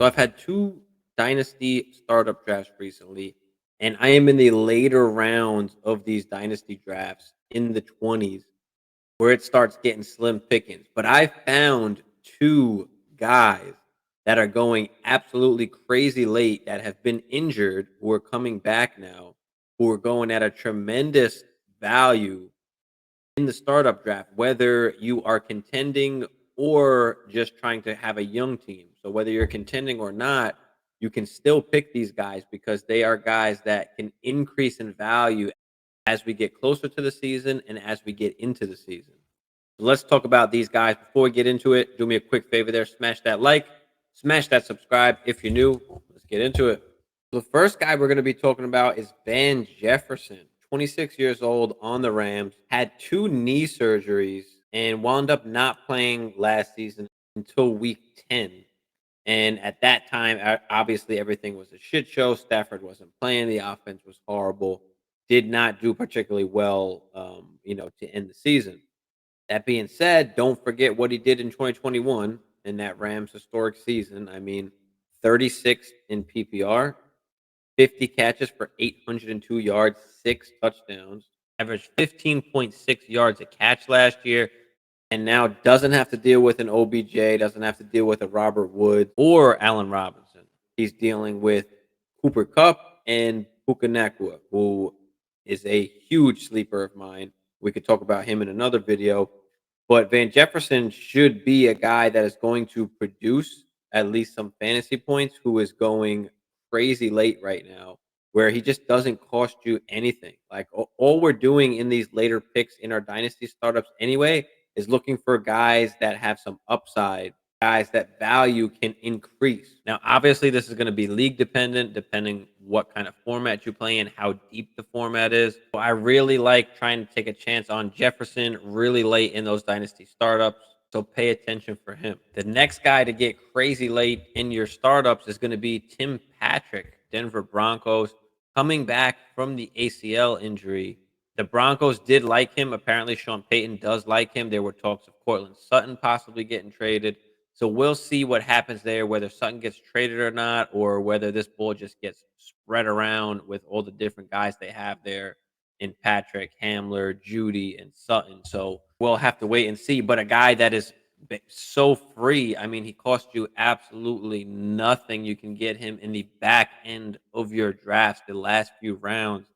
So I've had two dynasty startup drafts recently, and I am in the later rounds of these dynasty drafts in the 20s where it starts getting slim pickings. But I found two guys that are going absolutely crazy late that have been injured who are coming back now, who are going at a tremendous value in the startup draft, whether you are contending or just trying to have a young team. So whether you're contending or not, you can still pick these guys because they are guys that can increase in value as we get closer to the season and as we get into the season. So let's talk about these guys. Before we get into it, do me a quick favor there. Smash that like, smash that subscribe if you're new. Let's get into it. The first guy we're going to be talking about is Van Jefferson, 26 years old on the Rams, had two knee surgeries and wound up not playing last season until week 10. And at that time, obviously, everything was a shit show. Stafford wasn't playing. The offense was horrible. Did not do particularly well, to end the season. That being said, don't forget what he did in 2021 in that Rams historic season. I mean, 36 in PPR, 50 catches for 802 yards, 6 touchdowns, averaged 15.6 yards a catch last year, and now doesn't have to deal with an OBJ, doesn't have to deal with a Robert Woods or Allen Robinson. He's dealing with Cooper Kupp and Puka Nacua, who is a huge sleeper of mine. We could talk about him in another video, but Van Jefferson should be a guy that is going to produce at least some fantasy points, who is going crazy late right now, where he just doesn't cost you anything. Like all we're doing in these later picks in our dynasty startups anyway is looking for guys that have some upside, guys that value can increase. Now, obviously, this is going to be league dependent, depending what kind of format you play in, how deep the format is. So I really like trying to take a chance on Jefferson really late in those dynasty startups. So pay attention for him. The next guy to get crazy late in your startups is going to be Tim Patrick, Denver Broncos, coming back from the ACL injury. The Broncos did like him. Apparently, Sean Payton does like him. There were talks of Cortland Sutton possibly getting traded. So we'll see what happens there, whether Sutton gets traded or not, or whether this bull just gets spread around with all the different guys they have there in Patrick, Hamler, Judy, and Sutton. So we'll have to wait and see. But a guy that is so free, I mean, he costs you absolutely nothing. You can get him in the back end of your drafts, the last few rounds.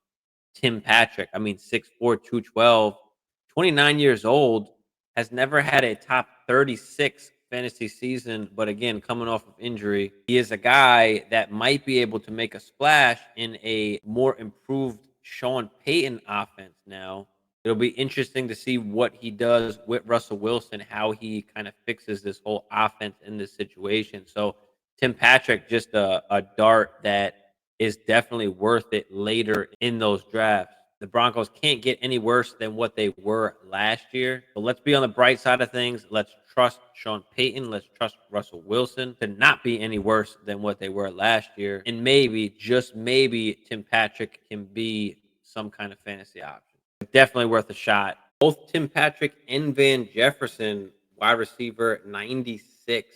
Tim Patrick, I mean, 6'4", 212, 29 years old, has never had a top 36 fantasy season. But again, coming off of injury, he is a guy that might be able to make a splash in a more improved Sean Payton offense now. It'll be interesting to see what he does with Russell Wilson, how he kind of fixes this whole offense in this situation. So Tim Patrick, just a dart that is definitely worth it later in those drafts. The Broncos can't get any worse than what they were last year. But let's be on the bright side of things. Let's trust Sean Payton. Let's trust Russell Wilson to not be any worse than what they were last year. And maybe, just maybe, Tim Patrick can be some kind of fantasy option. Definitely worth a shot. Both Tim Patrick and Van Jefferson, wide receiver 96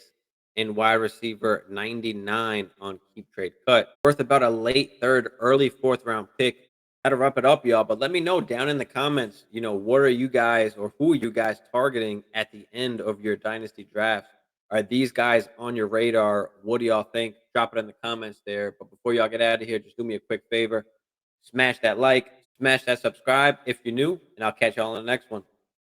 and wide receiver 99 on Keep Trade Cut. Worth about a late third, early fourth round pick. Got to wrap it up, y'all. But let me know down in the comments, what are you guys, or who are you guys targeting at the end of your dynasty drafts? Are these guys on your radar? What do y'all think? Drop it in the comments there. But before y'all get out of here, just do me a quick favor. Smash that like, smash that subscribe if you're new, and I'll catch y'all on the next one.